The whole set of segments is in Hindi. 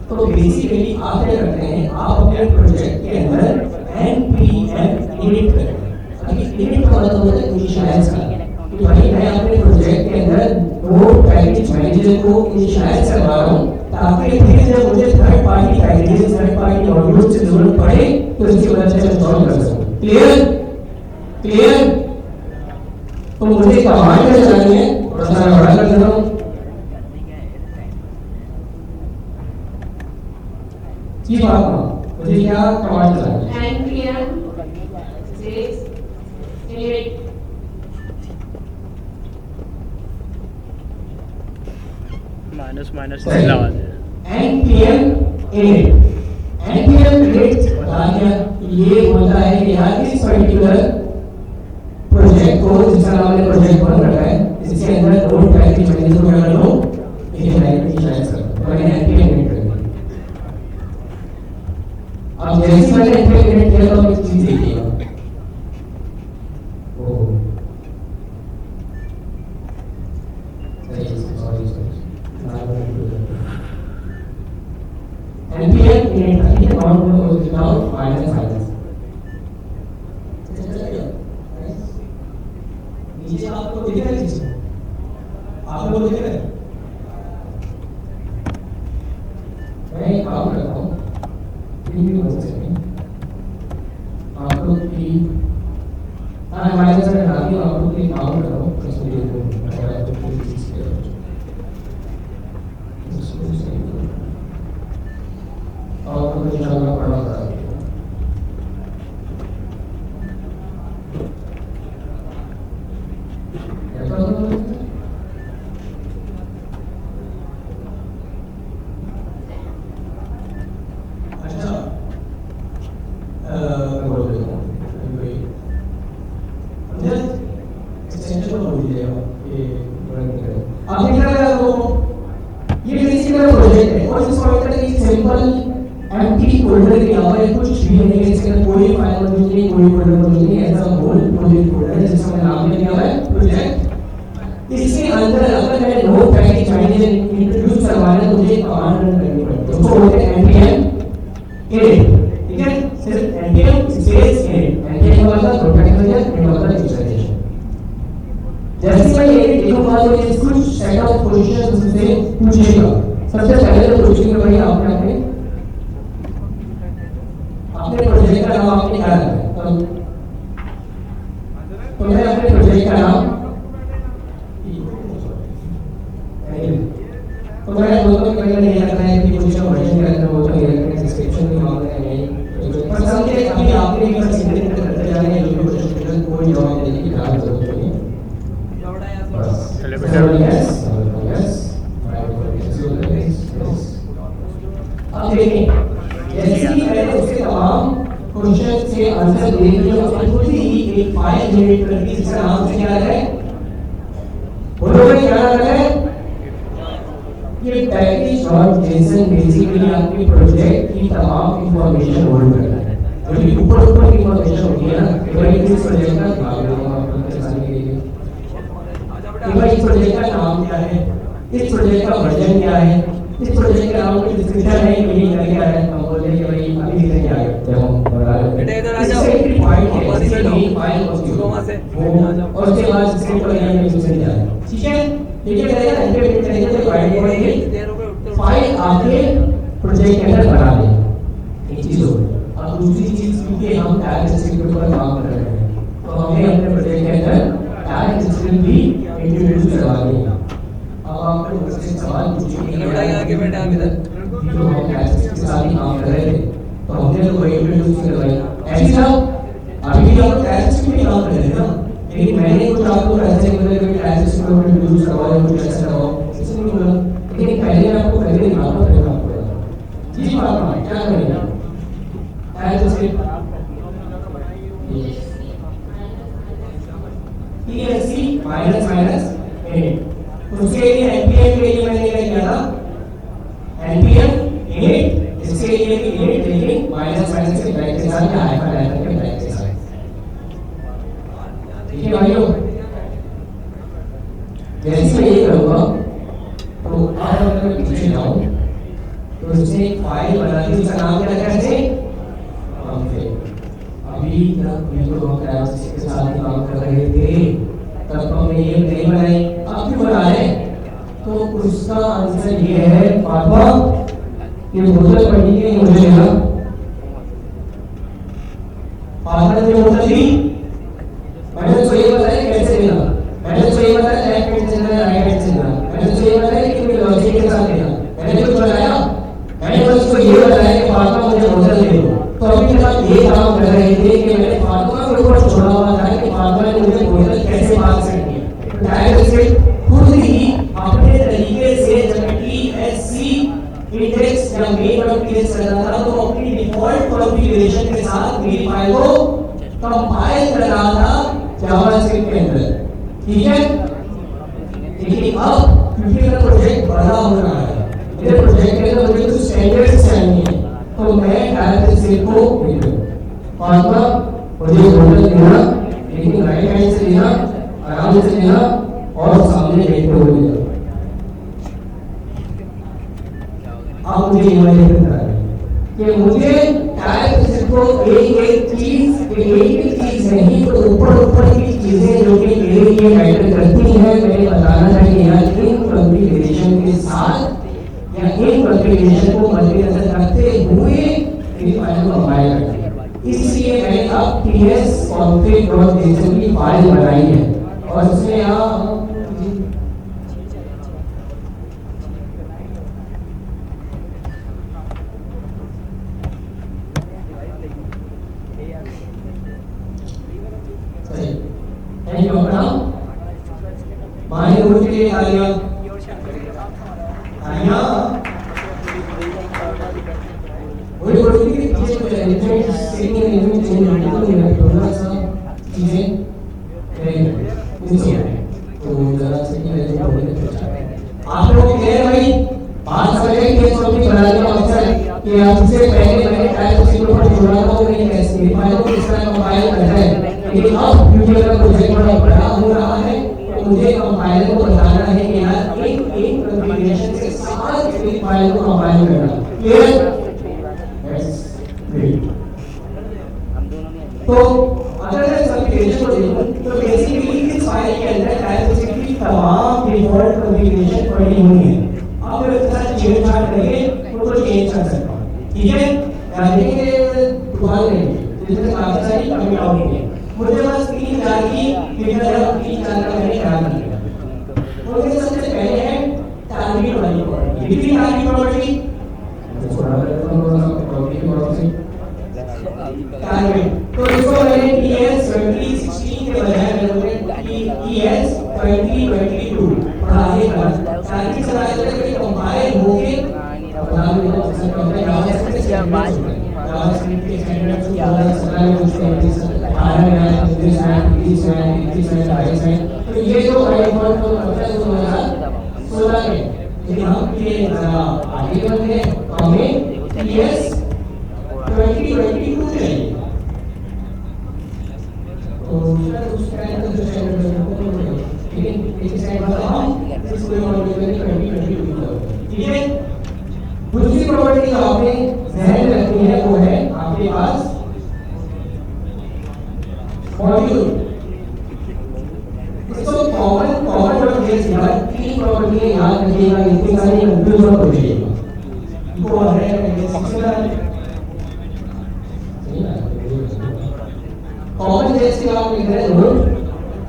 तो बेसिकली आप क्या करते हैं, आप अपने प्रोजेक्ट के अंदर NPM इनिट करते हैं। अभी इनिट का मतलब होता है इनिशियलाइज करना, कि भाई मैं अपने प्रोजेक्ट के अंदर नोड पैकेज मैनेजर को इनिशियलाइज करवा रहा हूँ, ताकि फिर जब मुझे third party packages, third party modules की जरूरत पड़े तो इसकी वजह से इंस्टॉल कर सकूँ। Clear clear. तो मुझे कमांड क्या चलानी है, थोड़ा सा मैं बड़ा कर देता हूँ। जी बात, मुझे क्या कमांड चलानी है? NPM says init माइनस लगा दे। NPM init, NPM init बता दिया, ये बोलता है कि यार इस पर्टिकुलर प्रोजेक्ट को, जिसका नाम मैंने प्रोजेक्ट बन रखा है, इसके अंदर नोड पैकेज मैनेजर को मैं लो इनिशियलाइज कर, तो मैंने NPM init कर दिया। अब जैसे मैंने NPM init किया तो एक चीज देखिएगा, NPM init ठीक है, और वो लिखाओ माइनस नीचे आपको दिख रहा है, नीचे आप लोग दिख रहे हैं। मैं एक काम करता हूँ, प्रीव्यू हो सके आप लोग की, हाँ माइनस में डाल दिया, आप लोग की काम कर रहा हूँ इस वीडियो को, अगर आप लोग कोई चीज़ कर रहे हो इसको सही करो, और तो कुछ डालना पड़ा था। इसके अंदर अगर मैंने नोड पैकेज मैनेजर इंट्रोड्यूस करवाना है तो मुझे कमांड रन करनी पड़ती है, उसको बोलते हैं npm init। ठीक है, सिर्फ npm स्पेस init, npm का मतलब नोड पैकेज मैनेजर, init का मतलब इनिशियलाइजेशन। जैसे मैं ये लिखूंगा तो ये कुछ सेट ऑफ पोजीशंस से पूछेगा। सबसे पहले तो पूछेंगे भाई आपने अपने प्रोजेक्ट का नाम आपने क्या रखा है, तो मैं अपने प्रोजेक्ट का नाम, तो मैं बोलता हूँ कि मैंने नहीं रखना है कि पोजीशन वर्जन का रखना होता है, ये रखना है, डिस्क्रिप्शन भी मांग रहे हैं नहीं, पर समझे अभी आपने भी बस सिग्नेचर करते जा रहे हैं, जो भी क्वेश्चन कोई जवाब देने की जरूरत नहीं है। बस चलो बेटा, यस अब देखिए, जैसे ही मैंने उसके तमाम क्वेश्चन से आंसर दे दिए और खुद ही एक फाइल जनरेट कर दी जिसका नाम से क्या है, बोलो भाई क्या नाम है, ये पैकेज डॉट जेसन बेसिकली आपके प्रोजेक्ट की तमाम इंफॉर्मेशन होल्ड करता है। जो भी ऊपर की इंफॉर्मेशन होती है ना, कि भाई इस प्रोजेक्ट का नाम बताऊंगा आपको बताने के लिए, कि भाई इस प्रोजेक्ट का नाम क्या है, इस प्रोजेक्ट का वर्जन क्या है, इस प्रोजेक्ट का नाम की डिस्क्रिप्शन है कि ये क्या है, हम बोलते हैं कि भाई अभी लिखने क्या है, डेमो बना रहे हैं, इधर आ जाओ, फाइल शुरू से और उसके बाद स्क्रिप्ट और यहाँ पे चले जाए। ठीक है, ठीक है, करेगा इंटरप्रेट करेंगे तो फाइल पढ़ेंगे, फाइल आके प्रोजेक्ट के अंदर बना दें। एक चीज हो, अब दूसरी चीज क्योंकि हम टैग स्क्रिप्ट पर काम कर रहे हैं तो हमें अपने प्रोजेक्ट के अंदर टैग स्क्रिप्ट भी इंट्रोड्यूस करवा दी। अब आपको मुझसे सवाल पूछेंगे आगे बैठे आप इधर, जो हम टैग स्क्रिप्ट के साथ ही काम कर रहे थे तो हमने तो वही इंट्रोड्यूस करवाई। ऐसे ना अभी भी आप टैग स्क्रिप्ट में काम कर रहे हैं ना, लेकिन मैंने कुछ आपको ऐसे बोले कि टैग स्क्रिप्ट में इंट्रोड्यूस करवाया, कुछ ऐसा करवाओ, इसलिए नहीं बोला, लेकिन पहले आपको पहले दिखाना पड़ेगा आपको। जी बात है, क्या करेंगे tag script TSC minus minus init, उसके लिए npm के लिए मैंने क्या किया था, npm init, इसके लिए भी init लेकिन माइनस माइनस के ब्रैकेट के साथ या हाइफन हाइफन के ब्रैकेट के साथ। ठीक है भाइयों, जैसे मैं ये करूँगा तो आप अगर मैं पीछे जाऊँ तो इससे एक फाइल बना दी, उसका नाम क्या रखा है? अभी जब हम लोग क्लास के साथ काम कर रहे थे तब हमने ये नहीं बनाई, अब क्यों बना रहे? तो उसका आंसर ये है पापा ये बोतल पड़ी है मुझे लेना। पापा ने बोतल दी, मैंने उसको ये बताया कैसे लेना, मैंने उसको ये बताया लेफ्ट हैंड से लेना राइट हैंड से लेना, मैंने उसको ये बताया कि मैं लॉजिक के साथ लेना, मैंने कुछ बताया? मैंने उसको ये बताया कि पापा मुझे बोतल दे दो। तो अभी तक ये काम कर रहे थे कि मैंने पापा के ऊपर छोड़ा हुआ था कि पापा ने मुझे बोतल कैसे मांग सकती है। तो डायरेक्ट खुद ही अपने तरीके से जब TSC इंडेक्स या मेन और टीएस कर रहा था तो अपनी डिफॉल्ट कॉन्फ़िगरेशन के साथ मेरी फाइल को कंपाइल कर रहा था जावास्क्रिप्ट के अंदर, ठीक है? लेकिन अब क्योंकि मेरा प्रोजेक्ट बड़ा हो रहा है, मेरे प्रोजेक्ट के अंदर मुझे कुछ स्टैंडर्ड्स चाहिए, तो मैं डायरेक्ट से को पापा मुझे बोतल देना, लेकिन राइट हैंड से लेना, आराम से लेना और सामने देखते हुए लेना। आप मुझे इमेजिन करें कि मुझे डायरेक्ट से को एक चीज नहीं तो ऊपर की चीजें जो कि मेरे लिए मैटर करती हैं, मैंने बताना था कि यार इन कॉन्फ़िगरेशन के साथ या इन कॉन्फ़िगरेशन को मद्देनजर रखते हुए इस फाइल को कंपाइल करना है। इसलिए मैंने अब tsconfig.json की फाइल बनाई है और उसमें यहाँ थैंक यू अपना माय रूट के लिए तालियां तालियां वही बोलती कि पीछे कुछ एलिमेंट सेटिंग एलिमेंट चेंज होने तो मेरा थोड़ा सा चीजें नहीं तो जरा सेटिंग एलिमेंट होने आप लोग क्लियर भाई बात समझ गए कि सॉफ्टवेयर बनाने का मकसद कि आपसे पहले मैंने टाइप सीट पर जोड़ा था वो नहीं कैसे फाइल को किस तरह कंपाइल करना है, लेकिन अब क्योंकि मेरा प्रोजेक्ट बड़ा हो रहा है तो मुझे कंपाइलर को बताना है कि यार एक कॉन्फ़िगरेशन के साथ एक फाइल को कंपाइल करना। क्लियर? Yes great. तो अगर मैं कॉन्फ़िगरेशन को देखूं तो बेसिकली इस फाइल के अंदर टाइप की तमाम डिफ़ॉल्ट कॉन्फ़िगरेशन पड़ी हुई है। अब अगर इसका चेंज करेंगे तो चेंज कर सकता हूं, ठीक है? देखिए दुकान में जिसमें काफी सारी कमी होगी, मुझे बस 3000 की फिगर है, 3000 का मैंने ध्यान रखा। तो ये सबसे पहले है टारगेट वाली प्रॉपर्टी। कितनी टारगेट प्रॉपर्टी? टारगेट तो इसको मैंने TS 2016 के बजाय मैंने TS 2022 बढ़ाने का ताकि चलाने के लिए कंपाइल होके बता दो जैसे कहते हैं जावास्क्रिप्ट के स्टैंडर्ड्स को सलाह में उसके आ रहा है दिस है तो ये जो आईफोन को करता है 2016 में, लेकिन हम ये आगे बढ़ते हैं तो हमें TS 2022 चाहिए। तो उस टाइम का जो स्टैंडर्ड है लेकिन एक साइड पर हम इसको मॉडिफाई करके 2022 ठीक है। दूसरी प्रॉपर्टी जो आपने ध्यान रखनी है वो है आपके पास मॉड्यूल। इसको कॉमन प्रोजेक्ट यार तीन प्रॉपर्टी याद रखिएगा, इतनी सारी कंफ्यूज मत हो जाइएगा। इनको है कॉमन जेस की बात लिख रहे हैं नोट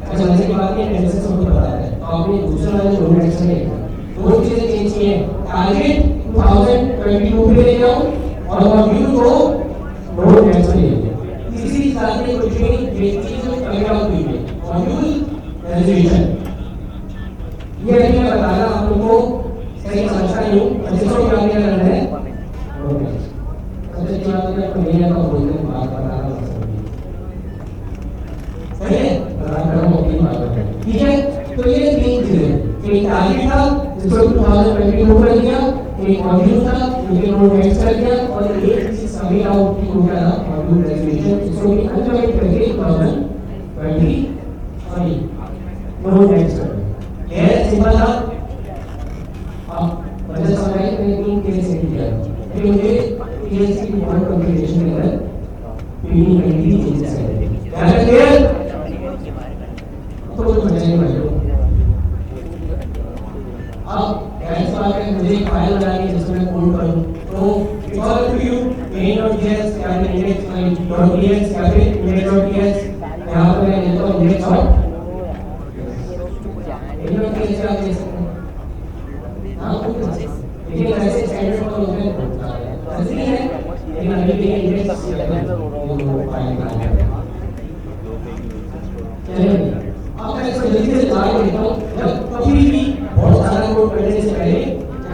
अच्छा जैसे कि बात ये टेंसेस को पता है तो आपने दूसरा वाला नोट टेक्स्ट में दो चीजें चेंज की है, टारगेट 2022 पे ले जाओ और मॉड्यूल को नोट टेक्स्ट में ले जाओ। तीसरी साथ में कुछ भी चीज जो कमी आउट हुई है मॉड्यूल रेजोल्यूशन, ये अभी मैं बताना आप लोगों को सही समझता नहीं हूं जिसको क्या करना है नोट टेक्स्ट। सबसे अच्छी बात है आपको नहीं आता बोलते हैं बात बताना सही है, ठीक है। तो ये तीन चीजें, एक टारगेट था जिसको 2022 कर दिया, एक मॉड्यूल था जिसको नोट टेक्स्ट कर दिया और एक चीज सभी आउट की हो गया था मॉड्यूल रेजोल्यूशन जिसको भी अल्टरनेट करके 2020 सॉरी नोट टेक्स्ट कर दिया। ये सिंपल था। अब वजह समझाइए मैंने तीन केस किया लेकिन मुझे टीएससी की फॉन्ट कॉन्फ़िगरेशन के अंदर पीनी कंट्री चेंजेस है क्या क्लियर तो कुछ बचा नहीं भाइयों अब ऐसा है मुझे एक फाइल बनानी है जिसमें कोड करूं तो it's all to you main.ts या फिर index.ts या फिर index.ts यहां पर मैं लिखता हूं index और index क्या दे सकते हैं हां लेकिन ऐसे स्टैंडर्ड फॉर लोग ऐसे है लेकिन अभी भी index फाइल बनाना है चलिए अब मैं इसको जल्दी से आगे देखता हूं जब कभी भी बहुत सारा कोड करने से पहले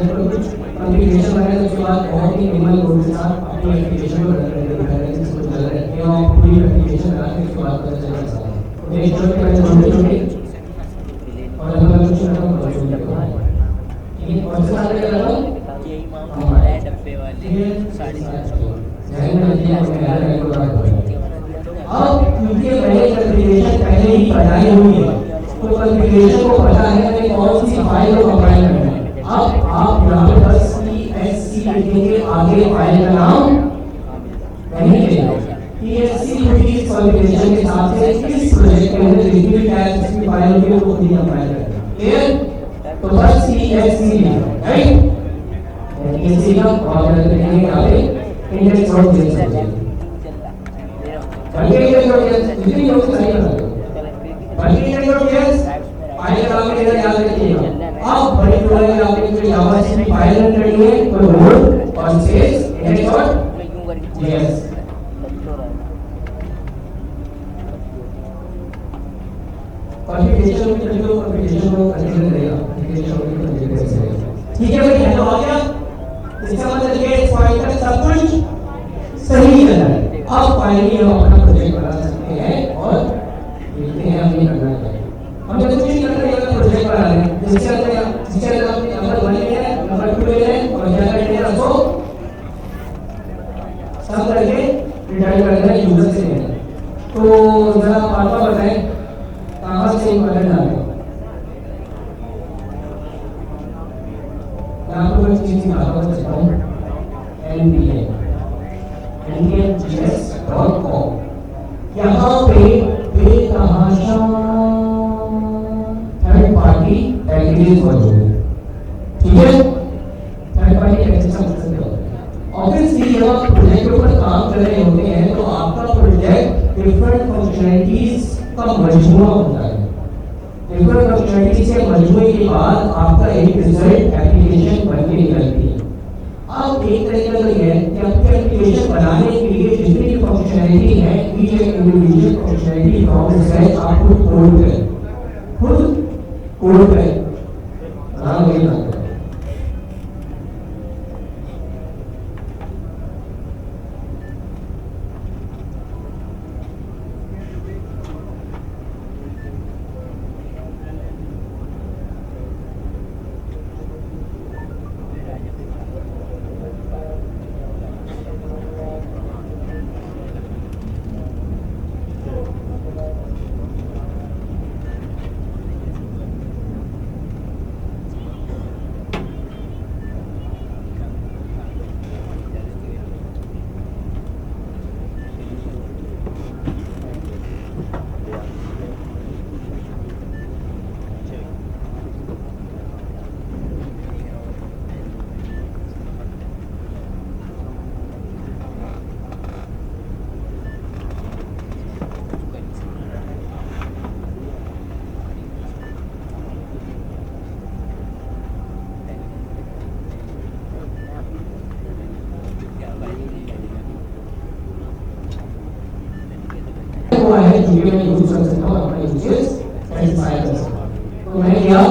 जब कुछ कॉन्फ़िगरेशन बनाए तो उसके बाद बहुत ही मिनिमल कोड के साथ अपनी एप्लीकेशन को रन करके दिखाना है जिसको चल रहा है या आप पूरी एप्लीकेशन बना के उसके बाद पता चल जाता है तो एक छोटे पहले छोटे और अगर कुछ ना हो तो ठीक है और सारे का रकम यही हमारे डब्बे वाले 7.5 ध्यान में रखिए और मैं याद रखूंगा अब क्योंकि मैंने कॉन्फ़िगरेशन पहले ही बनाई हुई है तो कॉन्फ़िगरेशन को पता है कि कौन सी फाइल को कंपाइल करना है अब आप यहां पे बस TSC लिखेंगे आगे फाइल का नाम नहीं लिखेंगे TSC की इस कॉन्फ़िगरेशन के साथ से इस प्रोजेक्ट के अंदर जितनी भी टाइप्स की फाइल होगी वो खुद ही कंपाइल करेंगे क्लियर तो बस TSC राइट TSC का और लिखेंगे आगे index.js बल्कि जितनी लोग सही बना बल्कि फाइल का नाम इधर याद रखिएगा अब बड़ी प्रोग्राम में आपने जो जावा की फाइल रन करनी है तो लोड और सेव index.js कॉन्फ़िगरेशन में जो कॉन्फ़िगरेशन को कंसीडर करेगा कॉन्फ़िगरेशन को कंसीडर करेगा ठीक है भाई हेलो आ गया इसका मतलब ये इस फाइल का सब कुछ सही चल रहा है अब फाइनली हम अपना प्रोजेक्ट बना सकते हैं और देखते हैं हमें करना क्या है हम जब कुछ नहीं कर रहे हैं प्रोजेक्ट बना रहे हैं जिसके अंदर हमने नंबर 1 ले है नंबर 2 ले है और क्या करते हैं उसको सब करके रिटर्न कर देना यूजर से लेना तो जरा पापा बताएं कहां से बटन डालें मैं आपको एक चीज दिखाता हूं npm.js.com यहाँ पे बेतहाशा थर्ड पार्टी पैकेजेस मौजूद है ठीक है थर्ड पार्टी पैकेजेस का मतलब क्या होता है ऑब्वियसली जब आप प्रोजेक्ट के ऊपर काम कर रहे होते हैं तो आपका प्रोजेक्ट डिफरेंट फंक्शनैलिटीज का मजमूआ होता है डिफरेंट फंक्शनैलिटीज के मजमूए के बाद आपका एक रिजल्ट एप्लीकेशन बन के निकलती है अब एक तरीका तो यह है कि आपके एप्लीकेशन बनाने के लिए जितनी भी फंक्शनैलिटी है each and individual functionality from scratch आप खुद कोड करें नाम नहीं आता हुआ है जो मैं यूज कर सकता हूं अपने यूजेस सेटिस्फाई कर सकता हूं तो मैंने किया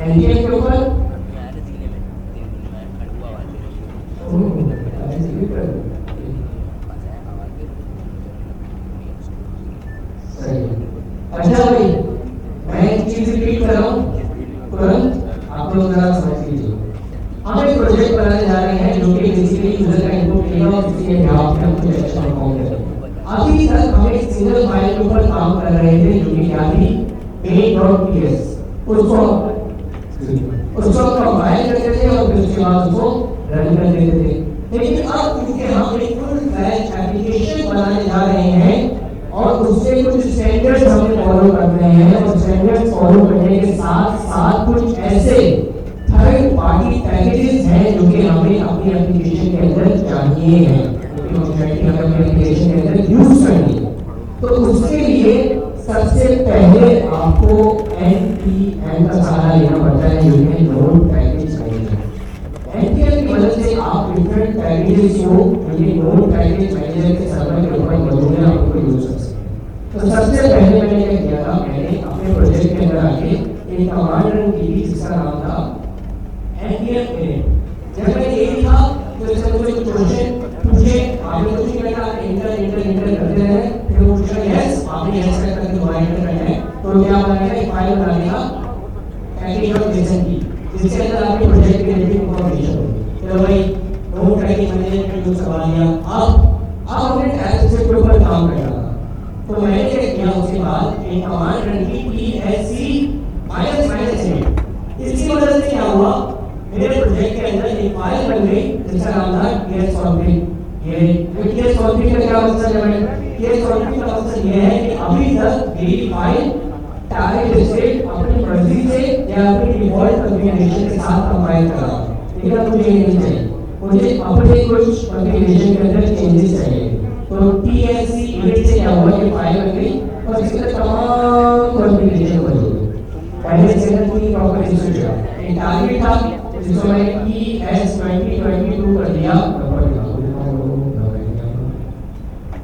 एनपीएम के ऊपर अच्छा भाई मैं एक चीज रिपीट कर रहा हूं तुरंत आप लोग जरा समझ लीजिए हम एक प्रोजेक्ट बनाने जा रहे हैं जो कि बेसिकली यूजर का इनपुट लेगा और उसके बिहाफ पे हम कुछ एक्शन परफॉर्म करेंगे अभी तक हम एक सिंगल फाइल के ऊपर काम कर रहे थे जो कि क्या थी main.ts उसको कंपाइल करते थे और फिर उसके बाद उसको रन कर देते थे लेकिन अब क्योंकि हम एक फुल फ्लैश एप्लीकेशन बनाने जा रहे हैं और उससे कुछ स्टैंडर्ड्स हमें फॉलो करने हैं और स्टैंडर्ड्स फॉलो करने के साथ साथ कुछ ऐसे थर्ड पार्टी पैकेजेस हैं जो कि हमें अपनी एप्लीकेशन के अंदर चाहिए हैं, क्योंकि फंक्शनैलिटी हमें अपनी एप्लीकेशन के अंदर यूज करनी है। तो उसके लिए सबसे पहले आपको NPM का सहारा लेना पड़ता है, union node package manager. NPM की मदद से आप डिफरेंट पैकेजेस को यूनियन नोड पैकेज मैनेजर के सर्वर के ऊपर मौजूद है आपको यूज कर सकते हैं। तो सबसे पहले मैंने क्या किया था, मैंने अपने प्रोजेक्ट के अंदर आके एक कमांड रन की जिसका नाम था NPM init। जब मैंने ये लिखा तो इसने मुझे कुछ क्वेश्चन पूछे, आपने कुछ नहीं करना, इंटर करते रहे, फिर वो पूछा यस, आपने यस करके दोबारा इंटर करना है, तो क्या बनाएगा, एक फाइल बना देगा package.json की, जिसके अंदर आपके प्रोजेक्ट के रिलेटेड इंफॉर्मेशन होगी। चलो भाई नोड पैकेज मैनेजर का यूज करवा लिया। अब हमने टैग स्क्रिप्ट के ऊपर काम करना था, तो मैंने क्या किया, उसके बाद एक कमांड रन की -init। इसकी मदद से क्या हुआ, मेरे प्रोजेक्ट के अंदर एक फाइल बन गई जिसका नाम था tsconfig। ये tsconfig का क्या मकसद है, tsconfig का मकसद ये है कि अभी तक मेरी फाइल टारगेट स्टेट अपनी मर्जी से या अपनी डिफॉल्ट कॉन्फ़िगरेशन के साथ कंपाइल कर रहा हूं, लेकिन अब मुझे ये नहीं चाहिए, मुझे अपने कुछ कॉन्फ़िगरेशन के अंदर चेंजेस चाहिए। तो tsc init से क्या हुआ, ये फाइल बन गई और इसके अंदर तमाम कॉन्फ़िगरेशन मौजूद है। पहले सेकंड की प्रॉपर्टीज को जोड़ा, एक टारगेट था जिसको मैंने ES 2022 कर दिया,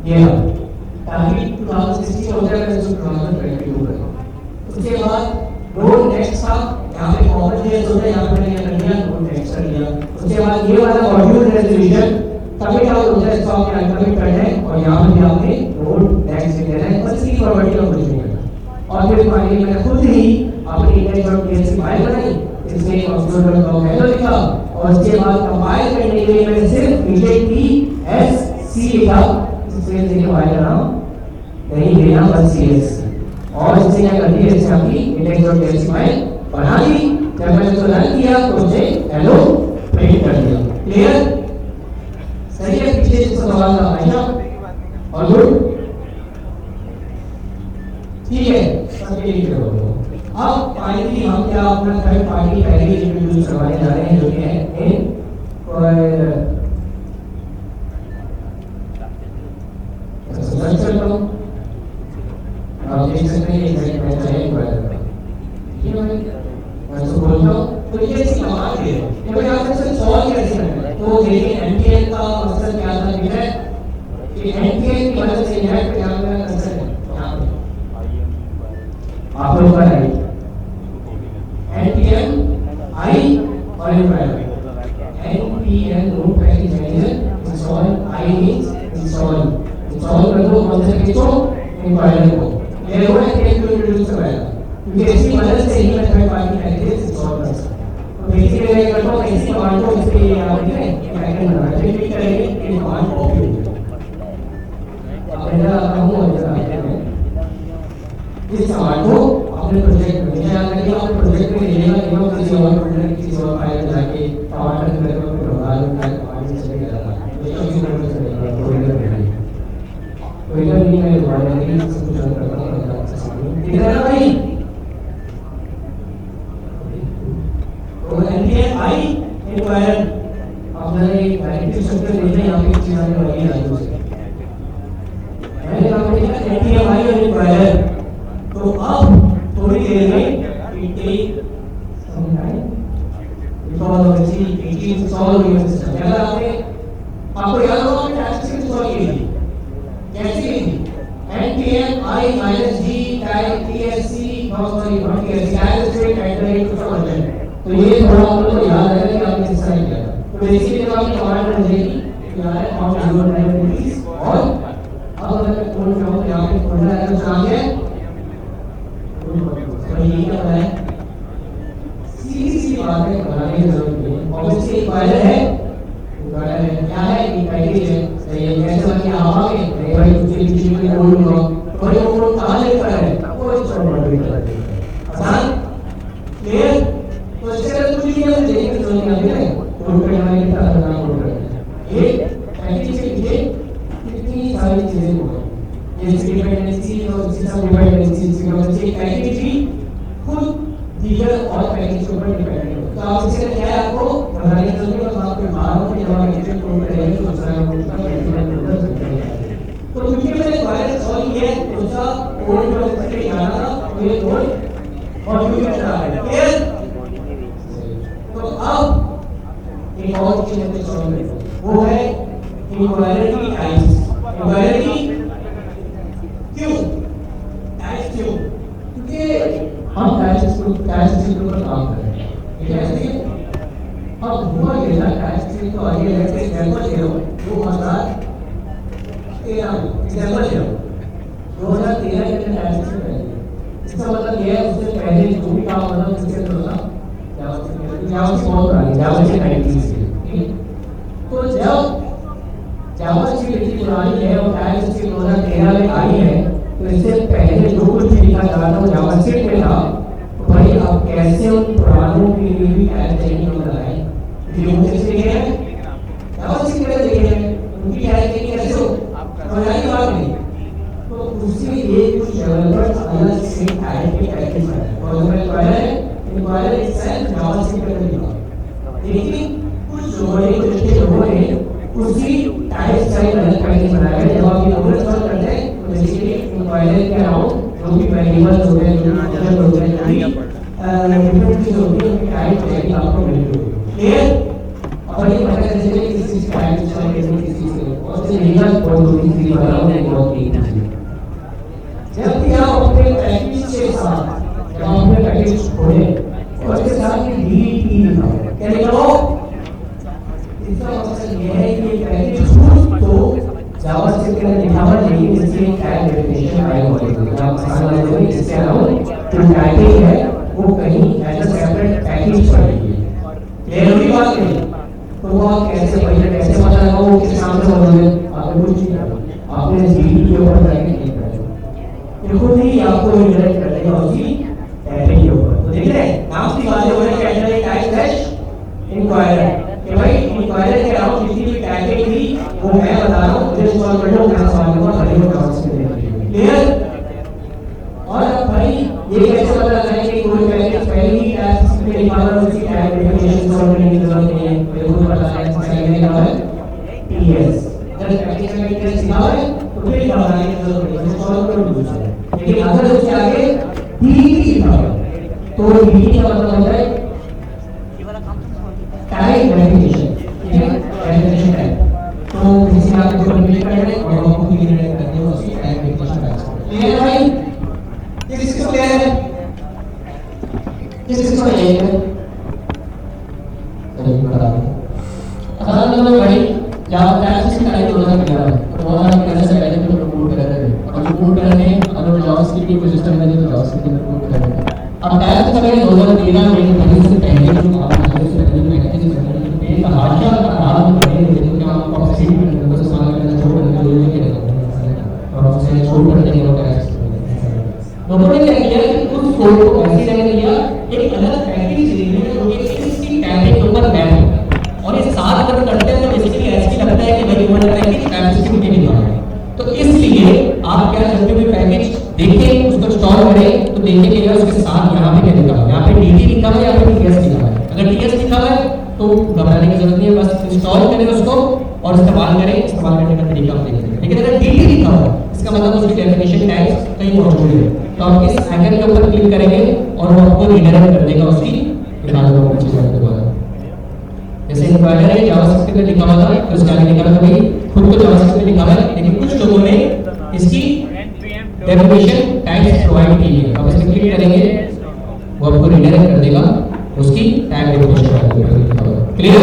ये टारगेट 2016 हो जाएगा, इसको 2022 कर। उसके बाद नोड नेक्स्ट था, यहाँ पे कॉमन जेस होता है, यहाँ पे मैंने कर दिया नोड नेक्स्ट कर दिया। उसके बाद ये वाला मॉड्यूल रेजोल्यूशन कमिट आउट होता है, इसको आपने अनकमिट करना है और यहाँ पे भी आपने नोड नेक्स्ट लिख देना है, बस इसकी प्रॉपर्टी का कुछ नहीं करना। और फिर फाइनली मैंने खुद ही अपनी index.php फाइल बनाई, इसमें console.log hello लिखा और उसके बाद कंपाइल करने के लिए मैंने सिर्फ tsc लिखा, इसमें देखिए फाइल का नाम नहीं देना, बस csc, और इससे क्या कर दिया, इससे आपकी index.php फाइल बना दी। जब मैंने उसको रन किया तो मुझे हेलो प्रिंट कर दिया। क्लियर, सही है, पीछे इसका सवाल था आयशा और गुड, ठीक है, सबके लिए करो। अब फाइनली हम क्या अपना थर्ड पार्टी पैकेज इंट्रोड्यूस करवाने जा रहे हैं, जो कि है आप देख सकते हैं एग्जैक्ट मैच है ठीक है, मैं तो बोलता हूँ तो ये इसकी कमाल है, ये भाई आपने इसे सॉल्व कैसे करना है। तो देखिए NPM का मकसद क्या था, कि NPM की मदद से इंटरैक्ट क्या करना कंसेप्ट है, यहाँ पे आप लोग का राइट NPM I और environment, NPM node package manager install, I means install कर दो कॉन्सेप्ट को environment को, ये वो NPM को इंट्रोड्यूस करवाया, क्योंकि इसकी मदद से ही मैं थर्ड पार्टी पैकेजेस इंस्टॉल कर सकता हूँ। तो बेसिकली मैं करता हूँ इसी कमांड को इसके लिए आप देख रहे हैं पैकेज बनाना है, क्लिक करेंगे ये कमांड कॉपी हो जाएगा। अब मैं आता हूँ और जरा इस कमांड को अपने प्रोजेक्ट में क्या करेंगे, अपने प्रोजेक्ट में लेगा एवं किसी और फोल्डर किसी और फाइल में जाके कमांड करके फिर डाल दूंगा, कमांड से चले जाता है, ये कभी फोल्डर से चलेगा फोल्डर में फोल्डर नहीं, मैं दोबारा नहीं सब कुछ रन करता हूं, ठीक है ना भाई। तो NPM I environment अपना एक डायरेक्टरी स्ट्रक्चर देते हैं, यहाँ पे चीज आने वाली है आगे से मैंने यहाँ पे लिखा NPM I और environment। तो अब थोड़ी देर में it take some time because of the it is solve your system। अगर आपको याद होगा कि टास्क से सॉल्व की थी कैसे की थी, NPM I -g type tsc not tsc as straight @, तो ये थोड़ा आप लोगों को याद रहेगा कि आपने किस तरह किया। तो बेसिकली जब आपकी कमांड रन रहेगी तो यहाँ है ऑन यूजर लाइब्रेरीज, और अब अगर मैं खोल रहा हूँ यहाँ पे फोल्डर है तो कहाँ है, तो ये क्या है, सीधी बात है, बनाने की जरूरत नहीं है। ऑब्वियसली एक फाइल है क्या है, एक पैकेज है, सही है, कैसे बन के आवागे नहीं भाई कुछ किसी में कोड होगा तो भाई वो कोड कहाँ लिखा है, कोई छोड़ मत आसान, क्लियर। तो इसके अंदर कुछ नहीं है, देखने की जरूरत नहीं है, कोड पे हमारे कितना करना कोड करना है, ये पैकेज के पीछे कितनी सारी चीजें हो गई, ये डिपेंडेंसी और सिस्टम डिपेंडेंसी सिक्योरिटी पैकेज भी खुद दीगर और पैकेज के ऊपर डिपेंड है। तो आप इससे क्या है, आपको बनाने की जरूरत है, आपको मालूम है कि जब आप इंटरनेट को करेंगे तो दूसरा उसका मैनेजमेंट होगा। तो क्योंकि मैंने वायरस सॉल्व किया है, दूसरा कोड जो करके जाना था वो ये कोड और क्योंकि मैं रहा है क्लियर। तो अब एक और चीज हमने सॉल्व की, वो है इक्वालिटी टाइप्स। इक्वालिटी क्यों टाइप्स क्यों, क्योंकि हम टाइप्स के ऊपर काम कर रहे हैं, ठीक है। इसलिए अब हुआ ये ना, टाइप्स तो आगे लेके एग्जांपल ले लो 2013 एग्जांपल ले लो 2013 के टाइप्स से पहले, इसका मतलब ये है उससे पहले जो भी काम होना उसके अंदर होना जावा बहुत पुरानी जावा से 90s से, ठीक। तो जब जावा की इतनी पुरानी है और टाइप्स की 2013 में आई है, तो इससे पहले जो कुछ लिखा जा रहा था वो जावास्क्रिप्ट में था। तो भाई अब कैसे उन पुरानों के लिए भी टाइप चेंजिंग बनाए, जो कैसे लिखे हैं जावास्क्रिप्ट में लिखे हैं, उनकी टाइप चेंजिंग कैसे हो समझाई बात नहीं। तो उसके लिए कुछ डेवलपर्स अलग से टाइप के पैकेज बनाए और उसमें पहले इक्वालिटी itself जावास्क्रिप्ट में लिखा, लेकिन कुछ लोगों ने उसी टाइप स्टाइल अलग पैकेज बनाया। जब आप ये ओवर सॉल्व करते हैं तो बेसिकली इक्वालिटी के अराउंड जो भी वेरिएबल्स होते हैं, जो फंक्शन होते हैं, जो भी डिफरेंट चीज होती है, उनकी टाइप चेंजिंग आपको मिलती है, क्लियर। और ये पता कैसे चले किस चीज का टाइप स्टाइल कैसे किस चीज के और से लीगल कोड होती है बनाओ नहीं बहुत नहीं है। जब भी आप अपने पैकेज के साथ जब आप अपने पैकेज खोलें और इसके साथ में डीटी लिखो, क्या लिखो, इसका मतलब ये है कि पैकेज तो जावास्क्रिप्ट में लिखा हुआ है, लेकिन इसके टैग डेफिनेशन अलग होगी। आप समझ रहे हो इससे अलाउड जो पैकेज है वो कहीं एज अ सेपरेट पैकेज पड़ेगी, क्लियर हुई बात नहीं। तो वो आप कैसे पहले कैसे पता लगा वो किस नाम से बोलोगे, आपने कुछ नहीं किया, आपने जीडी के ऊपर जाके क्लिक कर दिया, खुद ही आपको इंटरेक्ट कर देगा उसी पैकेज के ऊपर। तो देख रहे हैं नाम की बातें हो रही है, कैटेगरी टाइप हैश इंक्वायरर कि भाई इंक्वायरर के अलावा किसी भी पैकेज भी वो मैं बता रहा हूं, मुझे सॉल्व करना मैं सॉल्व करूंगा खाली वो काम से क्लियर। और अब भाई ये कैसे पता लगाएं कि कोई पैकेज पहले ही टाइप में लिखा हुआ है, उसकी टाइप डेफिनेशन सॉल्व करने की जरूरत नहीं है, मेरे को पता है इसका क्या है टीएस। अगर पैकेज में टीएस लिखा है तो फिर लगाने की जरूरत नहीं है, सॉल्व कर दूंगा। लेकिन अगर उसके आगे टीटी लिखा है तो टीटी का मतलब होता है टाइप डेफिनेशन, ठीक है, डेफिनेशन टाइप। तो किसी आप को क्लिक करना है और आपको क्लिक करना है उसकी टाइप डेफिनेशन टाइप। क्लियर है भाई, किसको क्लियर है, किसको नहीं है, चलिए बता दो। असल में भाई जब टाइप से टाइप होता है क्या तो वो हम कैसे से पहले तो रिपोर्ट कर रहे हैं और रिपोर्ट करने अगर जावास्क्रिप्ट की सिस्टम में तो जावास्क्रिप्ट में रिपोर्ट कर रहे हैं। अब टाइप से पहले 2013 में से पहले जो आप से पहले पैकेज बनाए एक हाशिया का नाम पढ़े लेकिन आप ऑफिशियल में बस मान लेना छोड़ देना लोग के और उससे छोड़ करके ये लोग ऐसे लोगों ने क्या किया कि उस कोड को ऐसे जगह लिया एक अलग पैकेज ले लिया जो कि इसकी टैग के ऊपर मैप है और ये साथ अगर करते हैं तो बेसिकली ऐसे लगता है कि भाई वो लगता है कि पैकेज में लिखा है। तो इसलिए आप क्या जब भी पैकेज देखें उसको इंस्टॉल करें तो देखिए कि उसके साथ यहाँ पे क्या लिखा है, यहाँ पे डीटी लिखा है या फिर टीएस लिखा है। अगर टीएस लिखा है तो घबराने की जरूरत नहीं है, बस इंस्टॉल करें उसको और इस्तेमाल करें, इस्तेमाल करने का तरीका आप देख लेंगे। लेकिन अगर डीटी लिखा हो इसका मतलब उसकी डेफिनेशन टैग्स कहीं मौजूद है, तो आप इस आइकन के ऊपर क्लिक करेंगे और वो आपको रीडायरेक्ट कर देगा उसकी दिखाने को पीछे जाने के बाद। जैसे इंक्वायरर है जावास्क्रिप्ट में लिखा हुआ था तो उसका आगे लिखा था भाई खुद को जावास्क्रिप्ट में लिखा है, लेकिन कुछ लोगों ने इसकी डेफिनेशन टैग्स प्रोवाइड की है। आप इस पे क्लिक करेंगे वो आपको रीडायरेक्ट कर देगा उसकी टैग डेफिनेशन के ऊपर। क्लियर?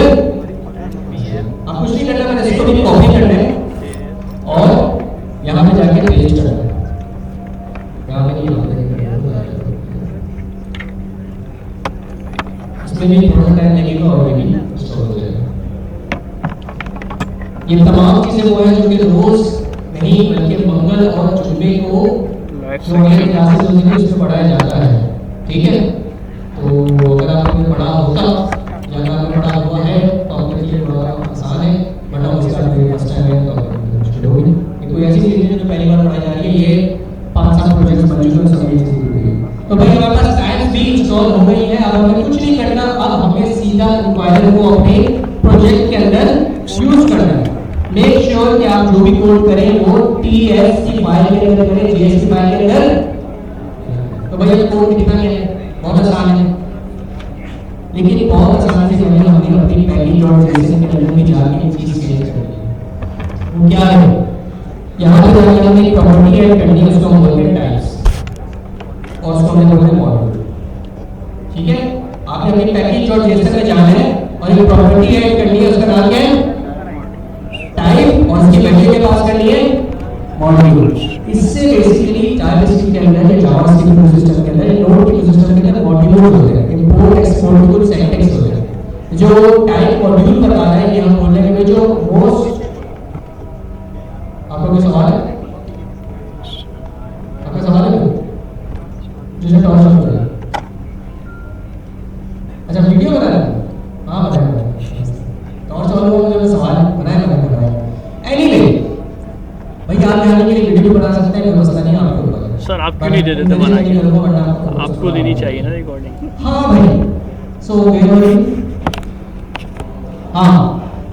आप कुछ नहीं करना, मैंने इसको भी कॉपी करना है और यहाँ पे जाके पेस्ट करना है। यहाँ पे इसमें भी थोड़ा टाइम लगेगा और भी इंस्टॉल हो जाएगा। ये तमाम चीजें वो है जो कि रोज नहीं बल्कि मंगल और जुम्मे को ऑनलाइन क्लासेस होती है उसमें पढ़ाया जाता है, ठीक है। तो अगर आपने पढ़ा होता या अगर पढ़ा हुआ है तो आपके लिए थोड़ा आसान है, बट हम इसका फर्स्ट टाइम है तो मुश्किल होगी। ये कोई ऐसी चीज़ है जो पहली बार पढ़ाई जा रही है, ये 5-7 प्रोजेक्ट्स बन चुके हैं, सभी चीज़ें हुई है। तो भाई हमारे पास टाइम्स भी इंस्टॉल हो गई है, अब हमें कुछ नहीं करना, अब हमें सीधा इंक्वायरर को अपने प्रोजेक्ट के अंदर यूज करना है। मेक श्योर कि आप जो भी कोड करें वो TS की फाइल के अंदर करें, JS की फाइल के अंदर। तो भाई ये कोड कितना है, बहुत आसान है, लेकिन बहुत आसान से हमें अपनी पैकेज और JSON के अंदर में जाके चीज चेंज करनी है। वो क्या है, यहाँ पे जाके हमें प्रॉपर्टी ऐड करनी है, उसको हम बोलते हैं टाइप्स और उसको हम बोलते हैं मॉड्यूल। ठीक है, आपने अपनी पैकेज और JSON में जाना है और एक प्रॉपर्टी ऐड करनी है, उसका नाम क्या है टाइप, और उसकी वैल्यू के पास करनी है मॉड्यूल। इससे बेसिकली जावास्क्रिप्ट के अंदर या जावास्क्रिप्ट सिस्टम के अंदर नोड के सिस्टम के अंदर मॉड्यूल होते हैं, इंपोर्ट एक्सपोर्ट कुछ सिंटैक्स होते हैं। जो टाइप मॉड्यूल बता रहा है कि हम बोल रहे हैं कि जो मोस्ट, आपका कोई सवाल है, आपका सवाल है जो टॉर्च ऑन करें, अच्छा वीडियो बना रहे हैं, हाँ बताएं टॉर्च ऑन हो जो सवाल बनाए एनीवे भाई आप यहाँ के लिए वीडियो बना सकते हैं, व्यवस्था नहीं आपको पता है सर, आपको नहीं दे देते बना के, आपको देनी चाहिए ना रिकॉर्डिंग। हाँ भाई, सो हाँ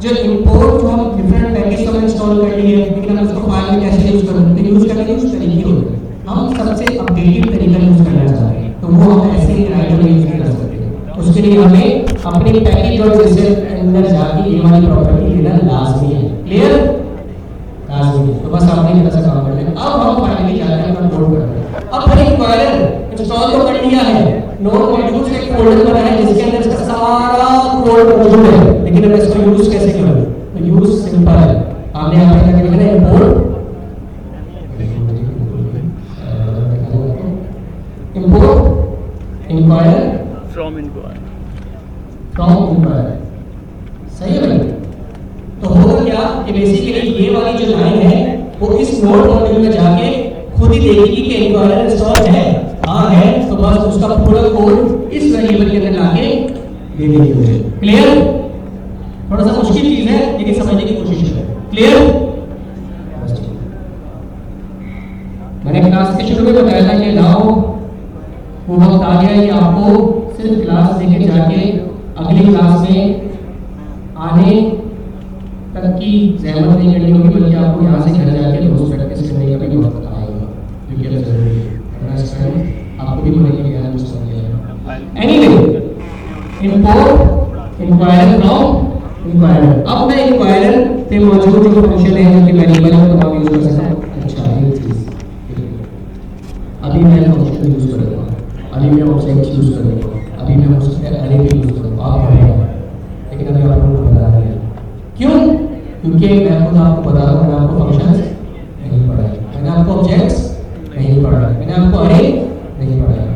जो इंपोर्ट जो हम डिफरेंट पैकेज को इंस्टॉल कर लिए, लेकिन हम उसको फाइल में कैसे यूज करें, तो यूज करने के कुछ तरीके होते हैं, हम सबसे अपडेटेड तरीका यूज करना चाहते हैं, तो वो हम ऐसे ही राइटर में यूज कर सकते हैं। उसके लिए हमें अपने पैकेज और JSON के अंदर जाके ये वाली प्रॉपर्टी लेना लाजमी है, क्लियर लाजमी है। तो बस आपने इतना सा काम कर लिया, अब हम फाइनली जाके अपना कोड करते हैं। अब फिर इंक्वायरर इंस्टॉल तो कर लिया है, नोड मॉड्यूल से एक फोल्डर बना है जिसके अंदर इसका सारा कोड मौजूद है, लेकिन अब इसको यूज कैसे करूं, तो यूज सिंपल है, आपने यहां पे क्या लिखना है इंपोर्ट इंक्वायरर फ्रॉम इंक्वायरर, सही है भाई। तो होगा क्या कि बेसिकली ये वाली जो लाइन है वो इस नोड मॉड्यूल में जाके खुद ही देखेगी कि इंक्वायरर इंस्टॉल है, हाँ है, तो बस उसका पूरा कोड इस वेरिएबल के अंदर लाके दे देगी मुझे, क्लियर। थोड़ा सा मुश्किल चीज है लेकिन समझने की कोशिश करें, क्लियर। मैंने क्लास के शुरू में बताया था कि नाउ वो वक्त आ गया कि आपको सिर्फ क्लास लेके जाके अगली क्लास में आने तक की जहमत नहीं करनी होगी, बल्कि आपको यहाँ से घर जाके रोज प्रैक्टिस करने का भी वक्त आएगा, जो कि जरूरी है, आपको भी पढ़ेंगे ज्ञान कुछ समझ आएगा। Anyway import inquirer from inquirer, अब मैं इंक्वायरर पे मौजूद जो फंक्शन है जो कि वेरिएबल है वो यूज कर सकता हूं। अच्छा ये चीज अभी मैं फंक्शन यूज करूंगा, अभी मैं ऑब्जेक्ट यूज करूंगा, अभी मैं उसके अरे भी यूज करूंगा, आप पढ़ेगा, लेकिन अभी आपको बता रहा है क्यों, क्योंकि मैं खुद आपको बता रहा हूं, मैंने आपको फंक्शंस नहीं पढ़ाए, मैंने आपको ऑब्जेक्ट्स नहीं पढ़ाए, मैंने आपको अरे नहीं पढ़ाया।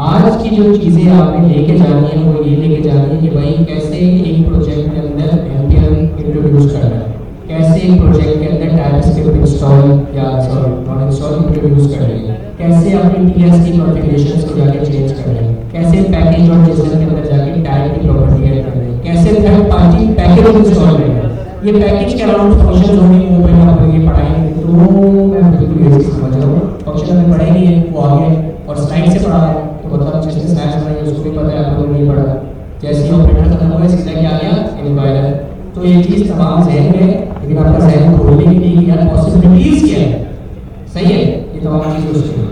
आज की जो चीजें आपने लेके जानी है वो ये लेके जानी है कि भाई कैसे एक प्रोजेक्ट के अंदर npm इंट्रोड्यूस करना है, कैसे एक प्रोजेक्ट के अंदर टाइपस्क्रिप्ट इंस्टॉल या सॉरी नॉट इंस्टॉल इंट्रोड्यूस करनी है, कैसे अपनी TS की कॉन्फ़िगरेशंस को जाके चेंज करना है, कैसे पैकेज और JSON के अंदर जाके टाइप की प्रॉपर्टी ऐड करनी है, कैसे थर्ड पार्टी पैकेज इंस्टॉल करना है, ये पैकेज के अराउंड फंक्शंस होंगे वो पहले आप ये पढ़ाएंगे, तो मैं बिल्कुल ये समझ रहा हूं फंक्शन में पढ़ाई है वो आगे और स्लाइड से पढ़ा है, तो मतलब जिसने स्लाइड्स बनाई उसको भी पता है, आप लोगों ने नहीं पढ़ा, जैसे ही ऑपरेटर खत्म हुआ सीधा क्या आ गया इंक्वायरर। तो ये चीज तमाम ज़हन में, लेकिन आपका ज़हन खोलने के लिए यार पॉसिबिलिटीज क्या है, सही है, ये तमाम चीजें उसके लिए।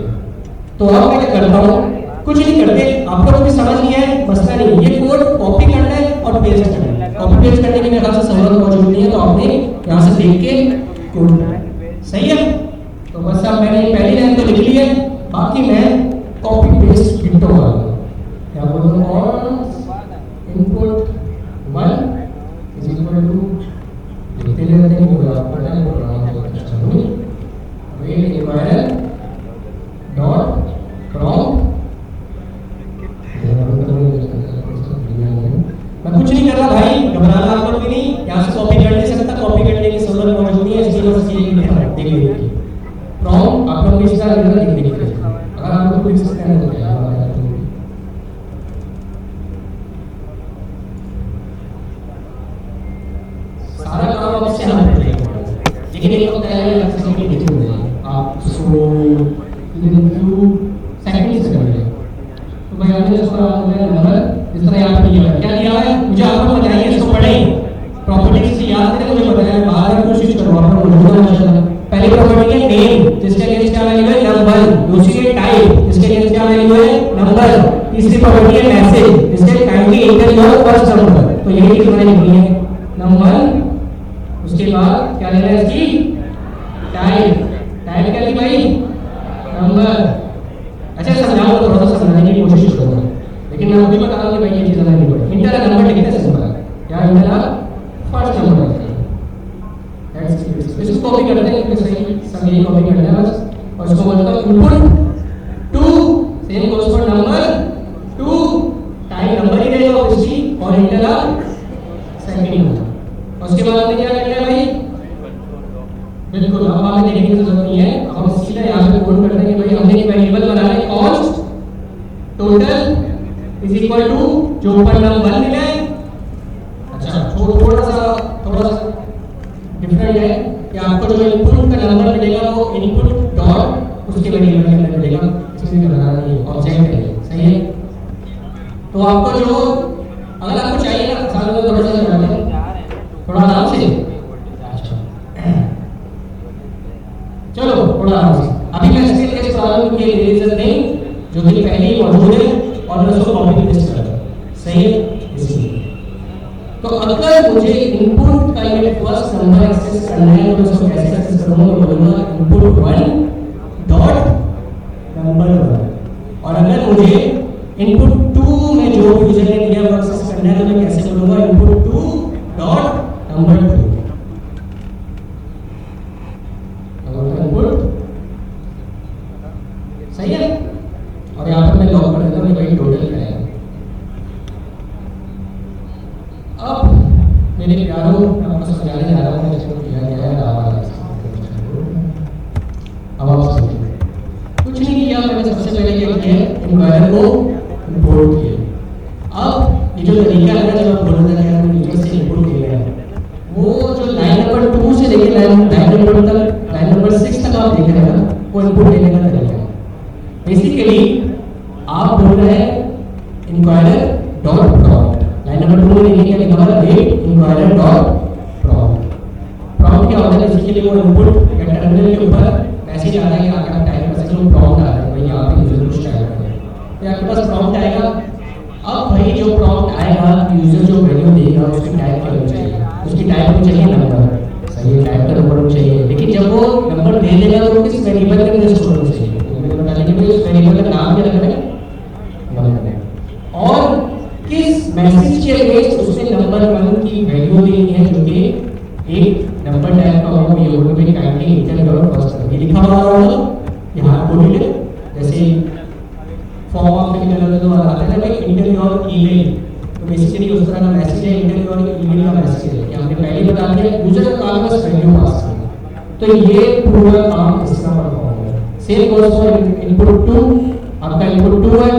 तो अब मैं क्या करता हूँ, कुछ नहीं करते, आप लोग भी समझ लिया है, मसला नहीं, ये कोड कॉपी करना है और पेस्ट करना है, कॉपी पेस्ट करने की मेरे ख्याल से जरूरत मौजूद नहीं है, तो आपने यहाँ से देख के कोड करना है, सही है। तो बस अब मैंने पहली लाइन तो लिख ली है, बाकी मैं कॉपी पेस्ट विंडो वाला क्या बोलूं, और इनपुट 1 इज इक्वल टू लिखते रहते हैं कि आप पढ़ना है वो अच्छा नहीं, वेट इंक्वायरर डॉट फ्रॉम, मैं कुछ नहीं कर रहा भाई, घबराना आप लोग भी नहीं, यहाँ से कॉपी कर नहीं सकता, कॉपी करने की जरूरत मौजूद नहीं है, इसलिए बस ये लिखा है, देख लीजिए फ्रॉम, आप लोग इस तरह लिख लीजिए, अगर आप लोग लिख सकते हैं तो क्या सारा काम अब इससे हम कर लेंगे। लेकिन एक वक्त आएगा एक्सेसिबिलिटी देखते हुए आप उसको विद इन फ्यू सेकंड्स कर लेंगे। तो भाई आपने इसका नंबर इस तरह याद किया है, क्या दिया है मुझे आप लोग बताइए, इसको पढ़ें प्रॉपर्टी से याद करें, मुझे बताया बाहर कोशिश करो आप लोग मौजूद माशाल्लाह। पहली प्रॉपर्टी है नेम, जिसके अगेंस्ट क्या वैल्यू है नंबर, दूसरी है टाइप, जिसके अगेंस्ट क्या वैल्यू है नंबर, तीसरी प्रॉपर्टी है मैसेज, जिसके kindly enter your first number. तो यही चीज मैंने लिखी है नंबर, उसके बाद क्या लेना है इसकी टाइप, टाइप क्या ली भाई नंबर। अच्छा समझाओ, थोड़ा सा समझाने की कोशिश करूंगा, लेकिन मैं अभी बता रहा हूं कि भाई ये चीज नहीं पड़ी। इंटर नंबर लिखते हैं सिंपल, क्या इंटर फर्स्ट नंबर है, इसको कॉपी करते हैं सही, सब यही कॉपी करते हैं बस, और इसको बोलता हूं input 2 same goes for number 2 type number ही रहेगा ऑब्वियसली, और इंटर सेकंड नंबर। उसके बाद हमने क्या करना है भाई, बिल्कुल अब हमें देखने की जरूरत नहीं है, हम सीधा यहाँ पे कोड कर देंगे भाई, हमने एक वेरिएबल बनाना है cost total is equal to जो ऊपर नंबर मिला है। अच्छा थोड़ा सा डिफरेंट है कि आपको जो इनपुट का नंबर मिलेगा वो इनपुट डॉट उसके वेरिएबल के अंदर मिलेगा, इसमें बनाना नहीं है, ऑब्जेक्ट है, सही है। तो आपको जो अगर आपको चाहिए ना साथ में थोड़ा सा बनाते हैं थोड़ा आराम से, चलो थोड़ा आराम से। अभी मैं इसके लिए सवाल के रीजन नहीं जो कि पहले ही मौजूद है और मैं उसको कॉपी पेस्ट कर रहा हूं, सही है। इसलिए तो अगर मुझे इनपुट का ये फर्स्ट नंबर एक्सेस करना है तो मैं उसको कैसे एक्सेस करूंगा, मैं बोलूंगा इनपुट 1 डॉट नंबर 1, और अगर मुझे इनपुट 2 में जो यूजर ने दिया वो एक्सेस करना है तो मैं कैसे बोलूंगा इनपुट 2 डॉट नंबर 2, इनपुट सही है। और यहाँ पर मैं लॉक कर देता हूँ भाई टोटल क्या है। अब मेरे प्यारों मैं आपको समझाने जा रहा हूँ इसको किया गया है। अब आप समझिए कुछ नहीं किया, मैंने सबसे पहले क्या किया इनवायरर को इंपोर्ट किया। अब ये जो तरीका है जब आप बोल रहे हैं कि नीचे से इंपोर्ट किया है, वो जो लाइन नंबर 2 से लेकर लाइन नंबर 6 तक आप देख रहे हैं ना, वो इनपुट लेने का तरीका है। बेसिकली आप बोल रहे हैं inquirer dot prompt, line number 2 में लिखिए लिखा हुआ wait inquirer dot prompt. Prompt क्या होता है, बेसिकली वो इनपुट या टर्मिनल के ऊपर मैसेज आता है कि आप टाइप कर सकते हो, प्रॉम्प्ट आता है भाई यहाँ पे यूजर कुछ टाइप करें, तो आपके पास प्रॉम्प्ट आएगा। अब भाई जो प्रॉम्प्ट आएगा यूजर जो वैल्यू देगा उसकी टाइप क्या होनी चाहिए, उसकी टाइप होनी चाहिए नंबर, सही है, टाइप का नंबर होना चाहिए। लेकिन जब वो नंबर दे देगा तो किस वेरिएबल के अंदर स्टोर होना चाहिए, मैंने बता दिया कि उस वेरिएबल का नाम क्या रखना है नंबर, और किस मैसेज के अगेंस्ट उसने नंबर 1 की वैल्यू देनी है जो कि एक नंबर टाइप का होगा, ये होगा भाई kindly inter your first number, ये लिखा हुआ होगा यहाँ कोडेड, जैसे फॉर्म ऑफ इंटर तो आता है ना भाई इंटर योर ईमेल, तो बेसिकली उस तरह का मैसेज है, इंटर योर ईमेल का मैसेज है, ये हमने पहले बता दिया। यूजर का काम बस वैल्यू पास करना, तो ये पूरा काम इस तरह परफॉर्म होगा। सेम गोस फॉर इनपुट 2, आपका इनपुट 2 है,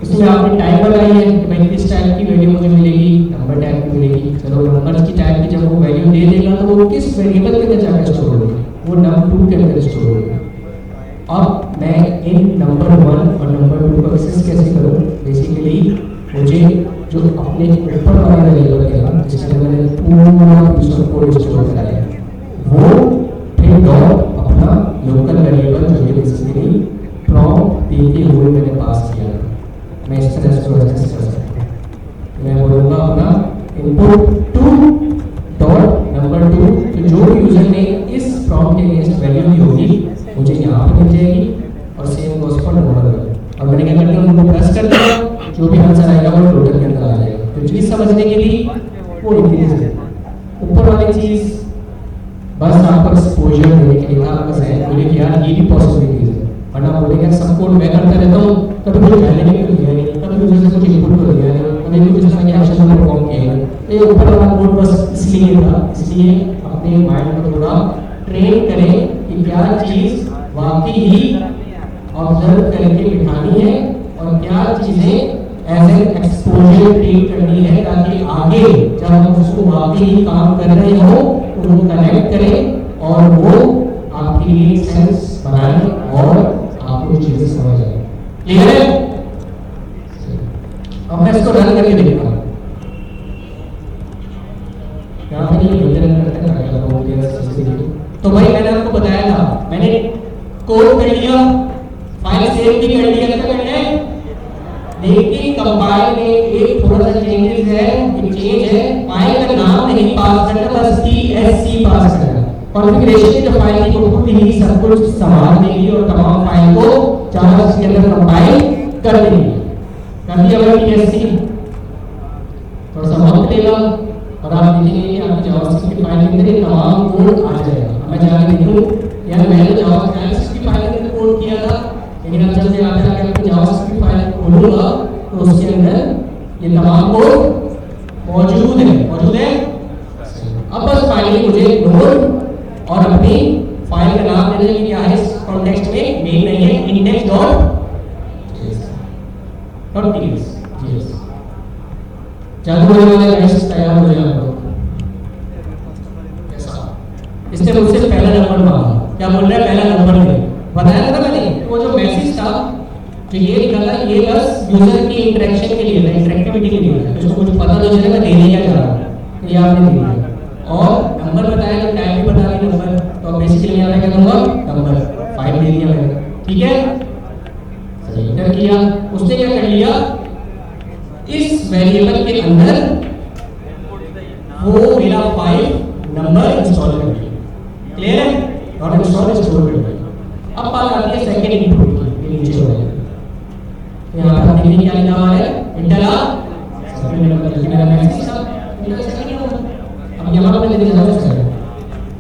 इसमें आपने टाइप लगाई है कि भाई किस टाइप की वैल्यू मुझे मिलेगी, नंबर टाइप की मिलेगी। चलो नंबर की टाइप की जब वो वैल्यू दे देगा तो वो किस वेरिएबल के अंदर जाकर स्टोर होगी, वो num2 के अंदर स्टोर होगी। अब मैं इन नंबर 1 और नंबर 2 को एक्सेस कैसे करूं, बेसिकली मुझे जो अपने ऊपर वाला वेरिएबल है जिसमें मैंने पूरा पीस ऑफ कोड स्टोर करा है, वो फिर डॉट अपना लोकल वेरिएबल जो है बेसिकली प्रॉम्प्ट देते हुए मैंने पास किया, मैं इस तरह से एक्सेस कर सकता हूं। मैं बोलूंगा अपना इनपुट 2 डॉट नंबर 2, तो जो यूजर ने इस प्रॉम्प्ट के अगेंस्ट वैल्यू दी होगी मुझे यहाँ पे मिल जाएगी, और सेम गोस फॉर नंबर 1। और मैंने क्या करता हूँ उनको प्रेस कर दिया, जो भी आंसर आएगा वो टोटल के अंदर आ जाएगा। तो चीज समझने के लिए वो इंक्रीज है, ऊपर वाली चीज बस आपको एक्सपोजर देने के लिए आपका जहन बोले कि यार ये भी पॉसिबिलिटीज है, वरना बोलेंगे सब कोड मैं करता रहता हूँ, कभी कुछ पहले नहीं दिया नहीं, कभी यूजर से कुछ इनपुट को दिया नहीं, कभी कुछ ऐसा कि एक्शन में परफॉर्म किया नहीं। ये ऊपर वाला कोड बस इसलिए था, इसलिए अपने माइंड को थोड़ा ट्रेन करें कि क्या चीज वाकई ही ऑब्जर्व करके बिठानी है और क्या चीजें एज एन एक्सपोजर ट्रीट करनी है, ताकि आगे जब हम उसको वाकई काम कर रहे हो उनको कनेक्ट करें और वो आपके लिए सेंस बनाए और आपको चीजें समझ आए। क्लियर है? अब मैं इसको रन करके देखता हूँ। यहाँ पे ये रन करते हैं। तो भाई मैंने आपको बताया था, मैंने कोड कर लिया, फाइल सेव भी कर लिया, क्या करना है? देखिए कंपाइल में एक थोड़ा सा चेंजेस है, एक चेंज है, फाइल का नाम नहीं पास करना, बस TSC पास करना। कॉन्फ़िगरेशन में जो फाइल की खुद ही सब कुछ संभाल देगी और तमाम फाइल को जावास्क्रिप्ट के अंदर कंपाइल कर देगी। कर दिया अगर TSC थोड़ा सा वक्त लेगा और आप देखेंगे कि आपकी जावास्क्रिप्ट की फाइल के अंदर ये तमाम कोड आ जाएगा। मैं जाके देखूं यार मैंने तो जावास्क्रिप्ट की फाइल के अंदर कोड किया था, लेकिन अब जब मैं यहाँ पे आके अपनी जावास्क्रिप्ट फाइल खोलूंगा तो उसके अंदर ये तमाम कोड मौजूद है। अब बस फाइल मुझे लोड और अपनी फाइल का नाम देना है, क्या है इस कॉन्टेक्स्ट में, मेन नहीं है, index.ts। चालू होने वाला गाइस, तैयार हो जाए आप लोग। इसने मुझसे पहला नंबर मांगा, क्या बोल रहा है? पहला नंबर दे। बताया था मैंने, वो जो मैसेज था जो ये निकला, ये बस यूजर की इंटरेक्शन के लिए था, इंटरेक्टिविटी के लिए था। उसको कुछ पता तो चले मैं देने क्या चाह रहा हूँ, तो ये आपने दे दिया। और नंबर बताया तो टाइप भी बता दिया नंबर, तो बेसिकली यहाँ पे क्या करूँगा? नंबर 5 दे दिया मैंने, ठीक है? सही कर किया। उसने क्या कर लिया, इस वेरिएबल के अंदर वो मेरा 5 नंबर इंस्टॉल कर दिया। क्लियर है? नॉट इंस्टॉल, स्टोर कर दिया। अब बात आती है सेकंड इनपुट की, ये नीचे वाले। यहाँ पर देखिए क्या लिखा हुआ है, इंटर आ सेकंड नंबर, ये मेरा मैसेज था, इंटर सेकंड नंबर। अब यहाँ पर मैंने लिखा है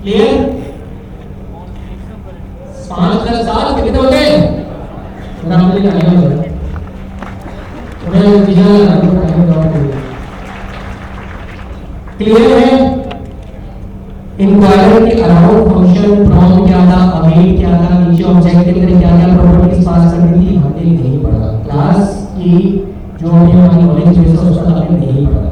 क्लियर। 5 + 7 कितने हो गए? हमने लिखा है क्लियर है? इंक्वायरर के अराउंड फंक्शन फ्रॉम क्या था, अवेट क्या था, नीचे ऑब्जेक्ट के अंदर क्या क्या प्रॉपर्टीज पास करनी थी, हमने नहीं पढ़ा। क्लास की जो हमारी नॉलेज बेस है उसका हमने नहीं पढ़ा।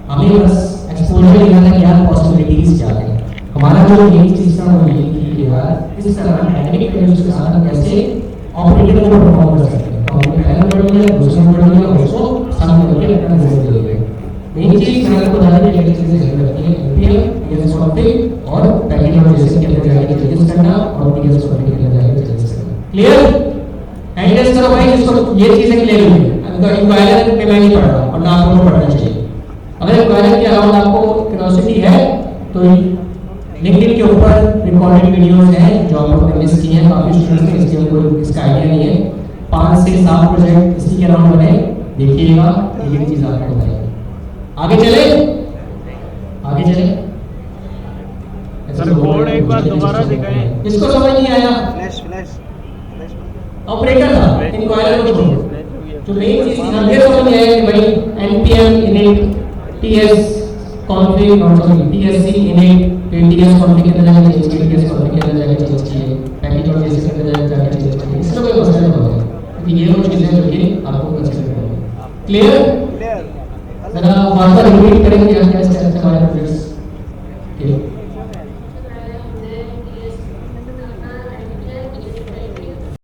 हमें बस एक्सपोजर लेना था, क्या पॉसिबिलिटीज क्या है। हमारा जो मेन चीज था वो ये थी कि यार इस तरह डायनेमिक वैल्यूज के साथ हम कैसे ऑपरेटर को परफॉर्म कर सकते हैं। तो हमने पहला पढ़ लिया, दूसरा पढ़ लिया, उसको सम करके अपना रिजल्ट ले गए। मेन चीज मैंने आपको बता दी कि ये चीजें ध्यान रखनी है, npm ps config और पैकेज और जेसन के अंदर जाके चेंजेस करना और ps config के अंदर जाके चेंजेस करना। क्लियर? एंड करो भाई, जिसको ये चीजें क्लियर हुई है। इंक्वायरर पे मैं नहीं पढ़ रहा और ना आपको पढ़ना चाहिए। अगर इंक्वायरर के अराउंड आपको क्यूरियोसिटी है तो लिंक्डइन के ऊपर रिकॉर्डेड वीडियोस हैं जो आप लोगों ने मिस किए हैं, काफी स्टूडेंट्स ने इसके ऊपर इसका आइडिया नहीं है। 5 से 7 प्रोजेक्ट इसी के अराउंड बने, देखिएगा ये चीज आपको बताएगी। आगे चले, आगे चले। सर कोड एक बार दोबारा दिखाएं। इसको समझ नहीं आया? फ्लैश ऑपरेटर था इंक्वायरर को छोड़, जो मेन चीज थी ये समझ नहीं आया कि भाई npm init ts config और tsc init ts config के अंदर जाके चेंज किए, ts config के अंदर जाके चेंज किए, पैकेज और जेसन के अंदर जाके चेंज किए। इसमें कोई मसला नहीं होगा, क्योंकि ये वो चीजें जो कि आपको कंसीडर करनी है। क्लियर? जरा बार-बार रिपीट करेंगे,